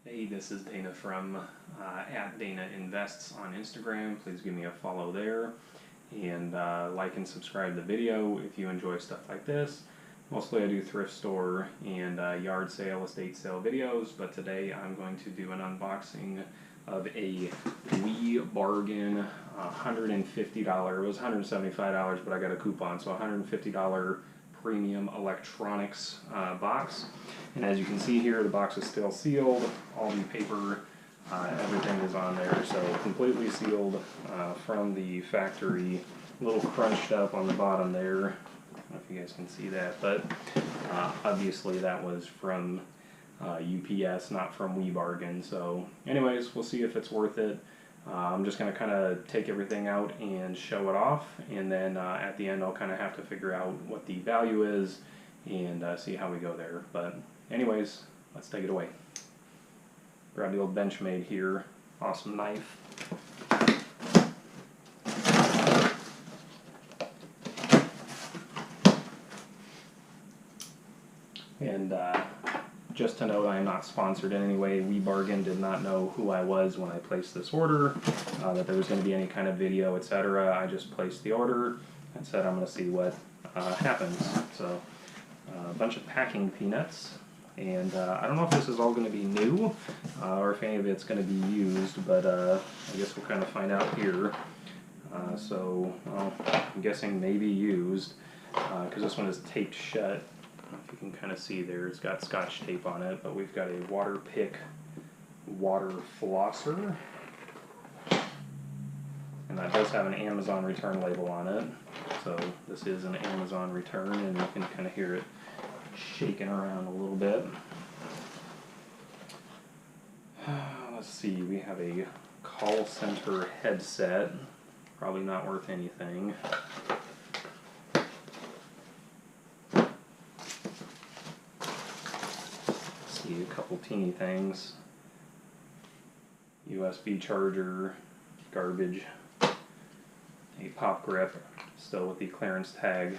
Hey, this is Dana from at Dana Invests on Instagram. Please give me a follow there, and like and subscribe the video if you enjoy stuff like this. Mostly I do thrift store and yard sale, estate sale videos, but today I'm going to do an unboxing of a WiBargain $150. It was $175, but I got a coupon, so $150 premium electronics box. And as you can see here, the box is still sealed. All the paper, everything is on there, so completely sealed from the factory. A little crunched up on the bottom there. I don't know if you guys can see that, but obviously that was from UPS, not from WiBargain. So anyways, we'll see if it's worth it. I'm just going to kind of take everything out and show it off, and then at the end I'll kind of have to figure out what the value is and see how we go there. But anyways, let's take it away. Grab the old Benchmade here, awesome knife. And just to note, I am not sponsored in any way. WiBargain did not know who I was when I placed this order, that there was going to be any kind of video, etc. I just placed the order and said I'm going to see what happens. So a bunch of packing peanuts, and I don't know if this is all going to be new or if any of it's going to be used, but I guess we'll kind of find out here. Well, I'm guessing maybe used, because this one is taped shut. I don't know if you can kind of see there, it's got Scotch tape on it, but we've got a Waterpik water flosser, and that does have an Amazon return label on it. So this is an Amazon return, and you can kind of hear it shaking around a little bit. Let's see, we have a call center headset, probably not worth anything. A couple teeny things. USB charger, garbage, a pop grip, still with the clearance tag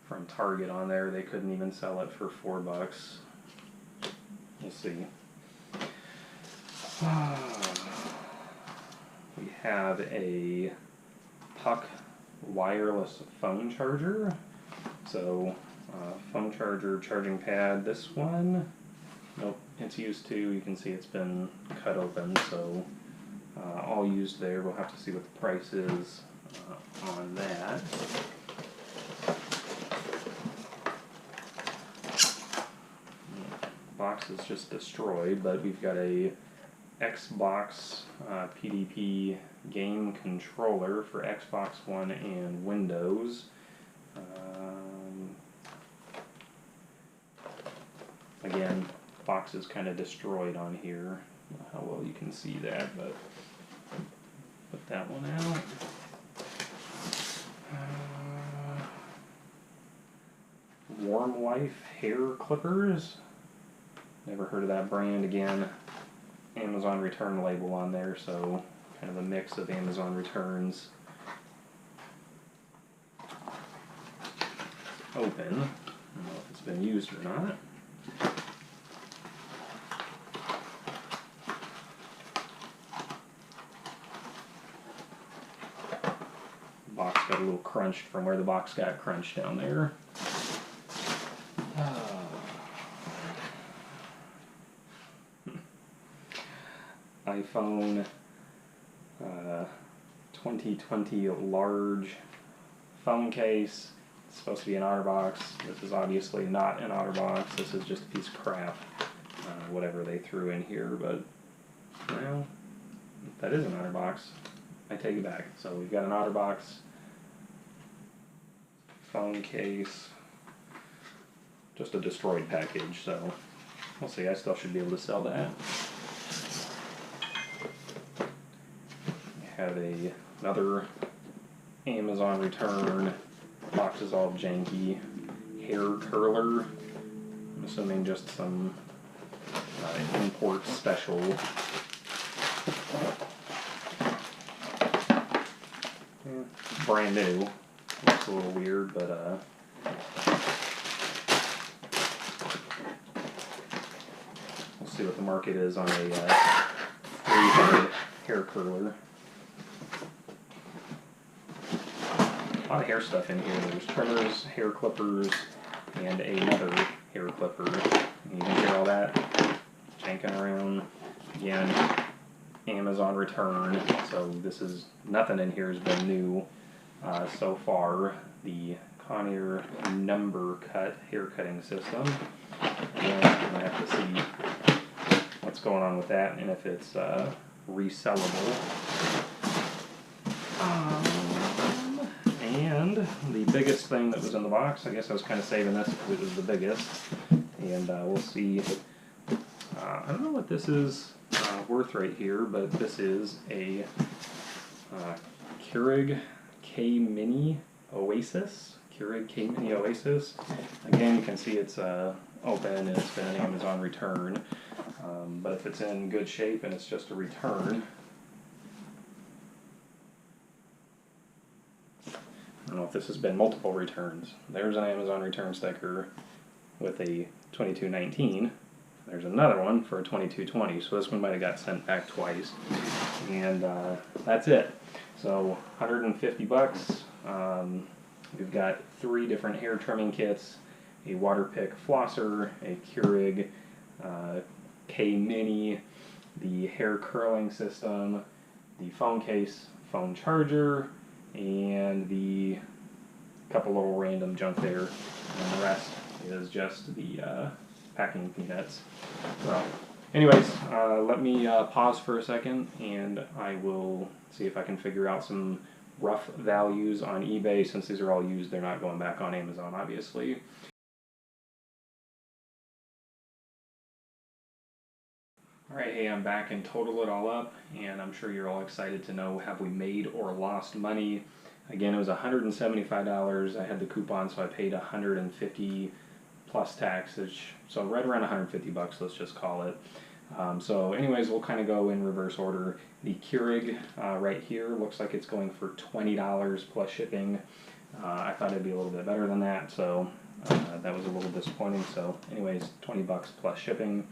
from Target on there. They couldn't even sell it for $4. We'll see. We have a Puck wireless phone charger. So phone charger, charging pad, this one. Nope, it's used too. You can see it's been cut open, so all used there. We'll have to see what the price is on that. The box is just destroyed, but we've got a Xbox PDP game controller for Xbox One and Windows. Again, box is kind of destroyed on here. I don't know how well you can see that, but put that one out. Warm Life hair clippers. Never heard of that brand. Again, Amazon return label on there, so kind of a mix of Amazon returns. Open. I don't know if it's been used or not. Box got a little crunched from where the box got crunched down there. iPhone 2020 large phone case. It's supposed to be an Otterbox. This is obviously not an Otterbox. This is just a piece of crap. Whatever they threw in here, but well, if that is an Otterbox, I take it back. So we've got an Otterbox phone case, just a destroyed package, so we'll see. I still should be able to sell that. We have another Amazon return. Box is all janky. Hair curler. I'm assuming just some import special. Brand new. Looks a little weird, but we'll see what the market is on a 3-headed hair curler. A lot of hair stuff in here. There's trimmers, hair clippers, and another hair clipper. And you can hear all that janking around. Again, Amazon return. So this is, nothing in here has been new so far. The Conair number cut hair cutting system. Again, I'm going to have to see what's going on with that and if it's resellable. And the biggest thing that was in the box, I guess I was kind of saving this because it was the biggest. And we'll see. I don't know what this is worth right here, but this is a Keurig K-Mini Oasis. Keurig K-Mini Oasis. Again, you can see it's open and it's been an Amazon return. But if it's in good shape and it's just a return, I don't know if this has been multiple returns. There's an Amazon return sticker with a 2219. There's another one for a 2220, so this one might have got sent back twice. And that's it. So 150 bucks. We've got 3 different hair trimming kits, a water pick flosser, a Keurig K-Mini, the hair curling system, the phone case, phone charger, and the couple little random junk there, and the rest is just the packing peanuts. So anyways, let me pause for a second and I will see if I can figure out some rough values on eBay. Since these are all used, they're not going back on Amazon, obviously. Alright, hey, I'm back and total it all up, and I'm sure you're all excited to know, have we made or lost money? Again, it was $175. I had the coupon, so I paid $150 plus taxes, so right around 150 bucks, let's just call it. So anyways, we'll kind of go in reverse order. The Keurig right here looks like it's going for $20 plus shipping. I thought it'd be a little bit better than that, so that was a little disappointing. So anyways, 20 bucks plus shipping.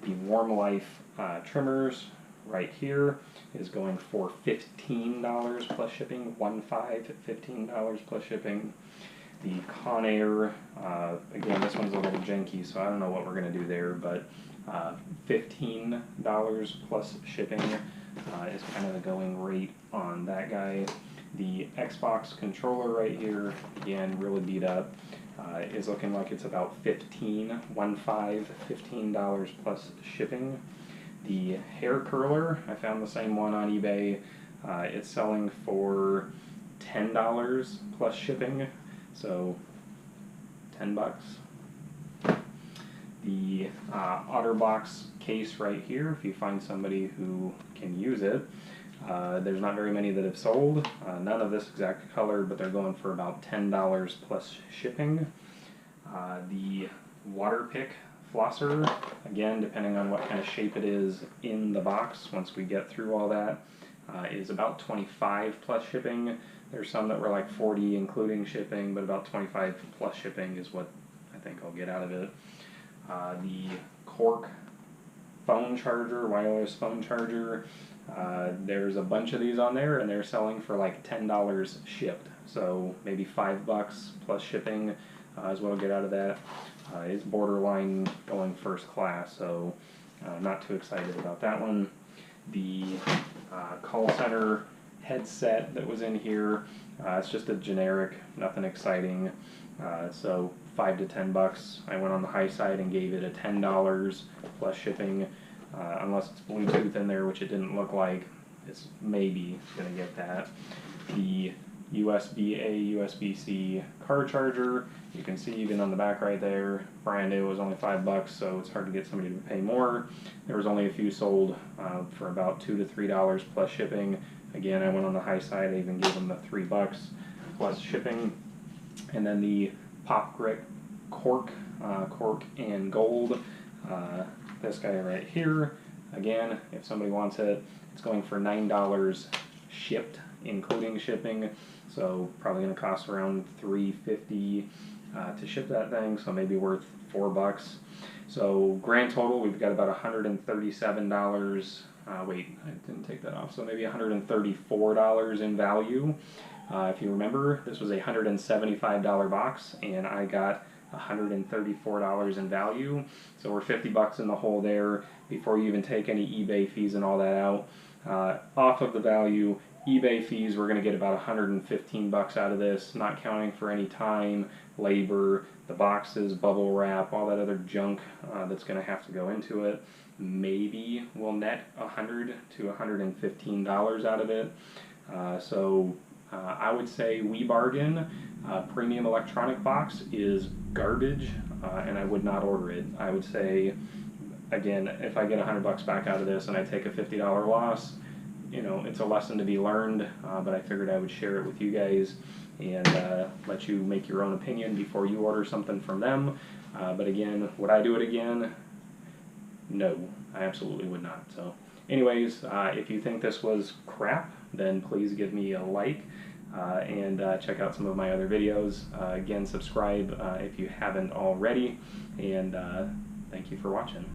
The Warm Life trimmers right here is going for $15 plus shipping, $15 plus shipping. The Conair, again, this one's a little janky, so I don't know what we're going to do there, but $15 plus shipping is kind of the going rate on that guy. The Xbox controller right here, again, really beat up, is looking like it's about $15 plus shipping. The hair curler, I found the same one on eBay. It's selling for $10 plus shipping, so 10 bucks. The Otterbox case right here, if you find somebody who can use it. There's not very many that have sold, none of this exact color, but they're going for about $10 plus shipping. The water pick flosser, again, depending on what kind of shape it is in the box, once we get through all that, is about $25 plus shipping. There's some that were like $40 including shipping, but about $25 plus shipping is what I think I'll get out of it. The cork phone charger, wireless phone charger, there's a bunch of these on there and they're selling for like $10 shipped, so maybe $5 plus shipping is what I'll get out of that. It's borderline going first class, so not too excited about that one. The call center headset that was in here, it's just a generic, nothing exciting, so $5 to $10. I went on the high side and gave it a $10 plus shipping, unless it's Bluetooth in there, which it didn't look like. It's maybe gonna get that. The USB-A, USB-C car charger, you can see even on the back right there, brand new, was only $5, so it's hard to get somebody to pay more. There was only a few sold for about $2 to $3 plus shipping. Again, I went on the high side, I even gave them the $3 plus shipping. And then the Pop Grit cork, cork and gold, this guy right here, again, if somebody wants it, it's going for $9 shipped, including shipping, so probably going to cost around $3.50 to ship that thing, so maybe worth $4. So grand total, we've got about $137. Wait, I didn't take that off. So maybe $134 in value. If you remember, this was a $175 box, and I got $134 in value. So we're 50 bucks in the hole there before you even take any eBay fees and all that out. Off of the value, eBay fees, we're going to get about 115 bucks out of this, not counting for any time, labor, the boxes, bubble wrap, all that other junk that's going to have to go into it. Maybe we'll net $100 to $115 out of it. I would say WiBargain premium electronic box is garbage, and I would not order it. I would say, again, if I get 100 bucks back out of this and I take a $50 loss, you know, it's a lesson to be learned, but I figured I would share it with you guys and let you make your own opinion before you order something from them. But again, would I do it again? No, I absolutely would not. So anyways, if you think this was crap, then please give me a like and check out some of my other videos. Again, subscribe if you haven't already, and thank you for watching.